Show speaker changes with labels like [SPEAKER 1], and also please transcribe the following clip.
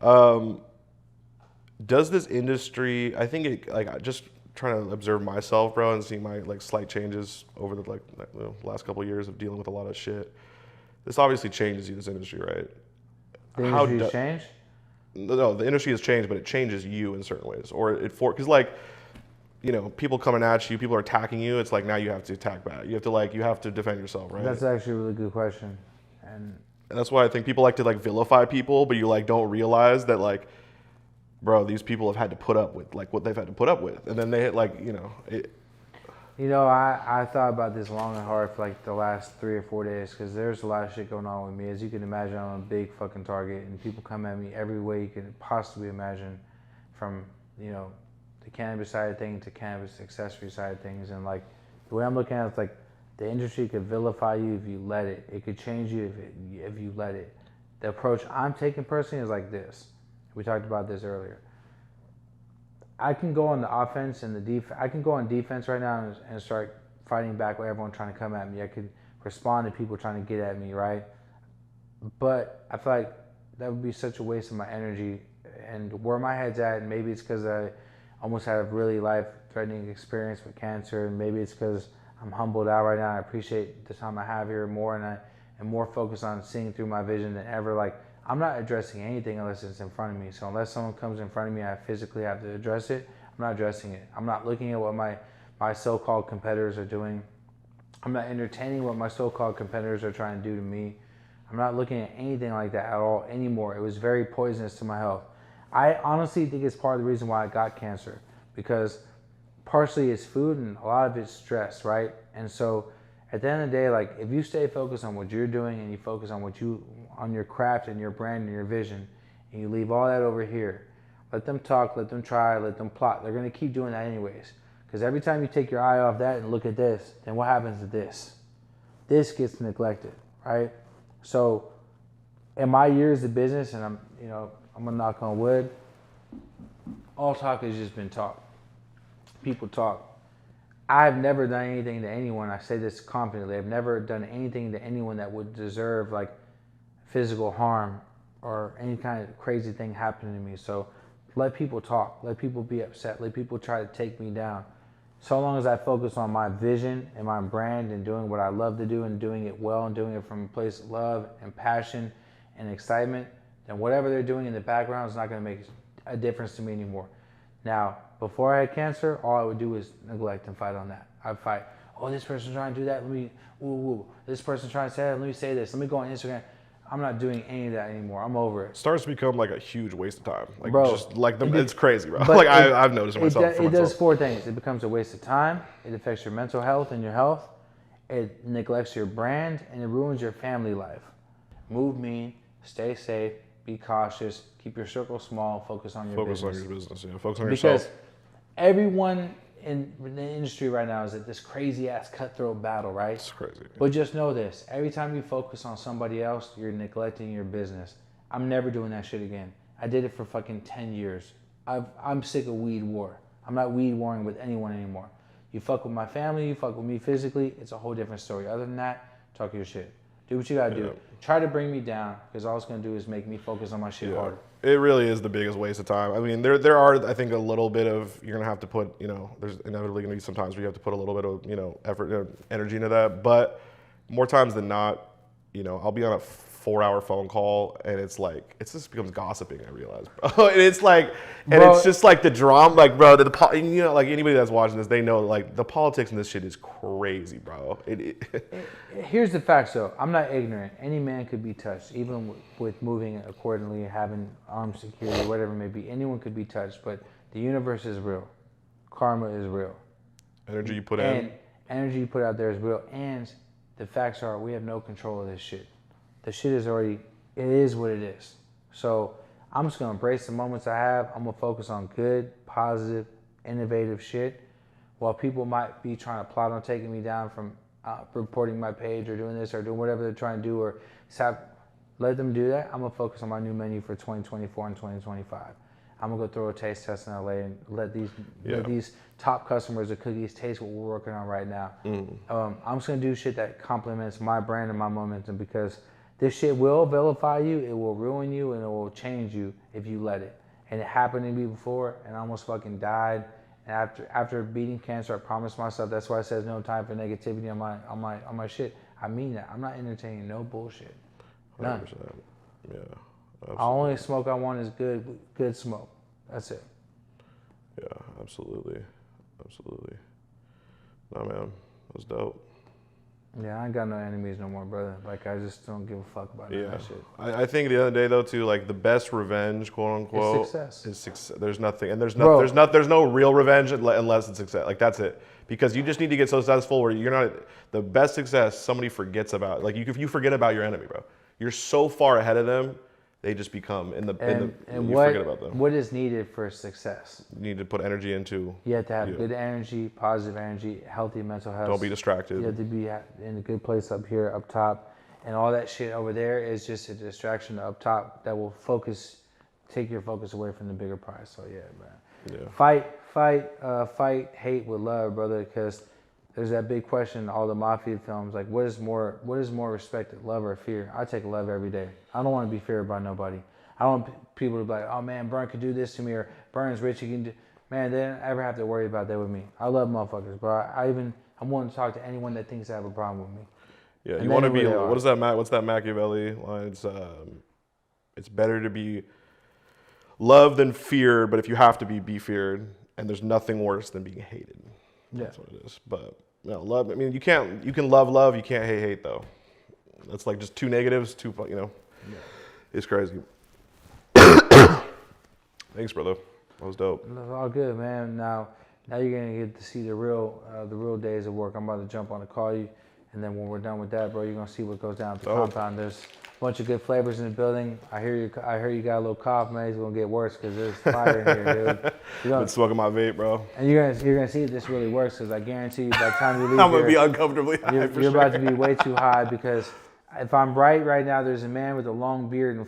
[SPEAKER 1] Um, does this industry? I think it like just trying to observe myself, bro, and see my like slight changes over the last couple of years of dealing with a lot of shit. This obviously changes you, this industry, right?
[SPEAKER 2] The
[SPEAKER 1] How
[SPEAKER 2] industry's
[SPEAKER 1] do,
[SPEAKER 2] changed?
[SPEAKER 1] no, the industry has changed, but it changes you in certain ways, or it for because like people coming at you, people are attacking you. It's like now you have to attack back. You have to defend yourself, right?
[SPEAKER 2] That's actually a really good question. And
[SPEAKER 1] And that's why I think people like to like vilify people, but you like don't realize that like, bro, these people have had to put up with like what they've had to put up with, and then they hit like it.
[SPEAKER 2] I thought about this long and hard for like the last 3 or 4 days because there's a lot of shit going on with me. As you can imagine, I'm a big fucking target, and people come at me every way you could possibly imagine, from the cannabis side of things to cannabis accessory side of things. And like the way I'm looking at it, it's like the industry could vilify you if you let it. It could change you if you let it. The approach I'm taking personally is like this. We talked about this earlier. I can go on the offense and the defense. I can go on defense right now and start fighting back with everyone trying to come at me. I could respond to people trying to get at me, right? But I feel like that would be such a waste of my energy. And where my head's at, and maybe it's because I almost had a really life-threatening experience with cancer, and maybe it's because I'm humbled out right now. I appreciate the time I have here more, and I am more focused on seeing through my vision than ever. Like, I'm not addressing anything unless it's in front of me. So unless someone comes in front of me, I physically have to address it. I'm not addressing it. I'm not looking at what my so-called competitors are doing. I'm not entertaining what my so-called competitors are trying to do to me. I'm not looking at anything like that at all anymore. It was very poisonous to my health. I honestly think it's part of the reason why I got cancer, because partially it's food and a lot of it's stress, right? And so at the end of the day, like if you stay focused on what you're doing and you focus on your craft and your brand and your vision, and you leave all that over here, let them talk, let them try, let them plot. They're going to keep doing that anyways. Because every time you take your eye off that and look at this, then what happens to this? This gets neglected, right? So in my years of business, and I'm gonna knock on wood, all talk has just been talk. People talk. I've never done anything to anyone, I say this confidently, I've never done anything to anyone that would deserve like physical harm or any kind of crazy thing happening to me. So let people talk, let people be upset, let people try to take me down. So long as I focus on my vision and my brand and doing what I love to do and doing it well and doing it from a place of love and passion and excitement, then whatever they're doing in the background is not going to make a difference to me anymore. Now, before I had cancer, all I would do is neglect and fight on that. I'd fight, oh, this person's trying to do that, this person's trying to say that, let me say this, let me go on Instagram. I'm not doing any of that anymore. I'm over it.
[SPEAKER 1] Starts to become like a huge waste of time. Like,
[SPEAKER 2] bro,
[SPEAKER 1] just like it's crazy, bro. Like I've noticed it myself.
[SPEAKER 2] It does 4 things. It becomes a waste of time. It affects your mental health and your health. It neglects your brand, and it ruins your family life. Move mean, stay safe, be cautious, keep your circle small, focus on your business.
[SPEAKER 1] Focus on your business, yeah. Focus on yourself.
[SPEAKER 2] Because everyone in the industry right now is at this crazy ass cutthroat battle, right?
[SPEAKER 1] It's crazy.
[SPEAKER 2] But just know this, every time you focus on somebody else, you're neglecting your business. I'm never doing that shit again. I did it for fucking 10 years. I'm sick of weed war. I'm not weed warring with anyone anymore. You fuck with my family, you fuck with me physically, it's a whole different story. Other than that, talk your shit. Do what you gotta do. Try to bring me down, because all it's gonna do is make me focus on my shit harder.
[SPEAKER 1] It really is the biggest waste of time. I mean, there are, I think, a little bit of, you're going to have to put, there's inevitably going to be some times where you have to put a little bit of, effort, energy into that. But more times than not, I'll be on a 4-hour phone call and it just becomes gossiping, I realize, bro. And it's like, it's just like the drama, like, bro, like anybody that's watching this, they know, like, the politics in this shit is crazy, bro.
[SPEAKER 2] Here's the facts, though. I'm not ignorant. Any man could be touched, even with moving accordingly, having armed security, whatever it may be. Anyone could be touched, but the universe is real. Karma is real.
[SPEAKER 1] Energy you put in.
[SPEAKER 2] Energy you put out there is real. And the facts are, we have no control of this shit. The shit is already, it is what it is. So I'm just gonna embrace the moments I have. I'm gonna focus on good, positive, innovative shit. While people might be trying to plot on taking me down from reporting my page or doing this or doing whatever they're trying to do, or let them do that. I'm gonna focus on my new menu for 2024 and 2025. I'm gonna go throw a taste test in LA and let these top customers of cookies taste what we're working on right now. I'm just gonna do shit that complements my brand and my momentum, because This shit will vilify you, it will ruin you, and it will change you if you let it. And it happened to me before, and I almost fucking died. And after beating cancer, I promised myself. That's why it says no time for negativity on my shit. I mean that. I'm not entertaining no bullshit. None.
[SPEAKER 1] 100%. Yeah.
[SPEAKER 2] The only smoke I want is good smoke. That's it.
[SPEAKER 1] Yeah, absolutely. Nah, man, that was dope.
[SPEAKER 2] Yeah, I ain't got no enemies no more, brother. Like, I just don't give a fuck about none of that shit.
[SPEAKER 1] I think at the end of the day, though, too, like the best revenge, quote unquote,
[SPEAKER 2] Is success.
[SPEAKER 1] There's nothing, and there's no real revenge unless it's success. Like that's it, because you just need to get so successful where you're not the best success. Somebody forgets about. Like if you forget about your enemy, bro, you're so far ahead of them. They just become you forget about them.
[SPEAKER 2] What is needed for success?
[SPEAKER 1] You need to put energy into.
[SPEAKER 2] You have to have good energy, positive energy, healthy mental health.
[SPEAKER 1] Don't be distracted.
[SPEAKER 2] You have to be in a good place up here, up top, and all that shit over there is just a distraction up top that will take your focus away from the bigger prize. So yeah, man.
[SPEAKER 1] Yeah.
[SPEAKER 2] Fight hate with love, brother. Because there's that big question in all the mafia films, like what is more respected, love or fear? I take love every day. I don't want to be feared by nobody. I don't want people to be like, oh man, Bern could do this to me, or Bern's rich, he can do. Man, they don't ever have to worry about that with me. I love motherfuckers, but I'm willing to talk to anyone that thinks they have a problem with me.
[SPEAKER 1] Yeah, and you want to be. What's that Machiavelli line? It's better to be loved than feared, but if you have to be feared, and there's nothing worse than being hated.
[SPEAKER 2] Yeah.
[SPEAKER 1] That's what it is. But love. I mean, you can love. You can't hate though. That's like just two negatives. Yeah. It's crazy. Thanks, brother. That was dope.
[SPEAKER 2] That's all good, man. Now you're gonna get to see the real days of work. I'm about to jump on to call you, and then when we're done with that, bro, you're gonna see what goes down at the compound. There's a bunch of good flavors in the building. I hear you got a little cough, man. It's gonna get worse because there's fire in here, dude.
[SPEAKER 1] Been smoking my vape, bro.
[SPEAKER 2] And you're gonna see if this really works, because I guarantee you, by the time you leave,
[SPEAKER 1] I'm gonna be uncomfortably high.
[SPEAKER 2] You're about to be way too high, because if I'm right now, there's a man with a long beard and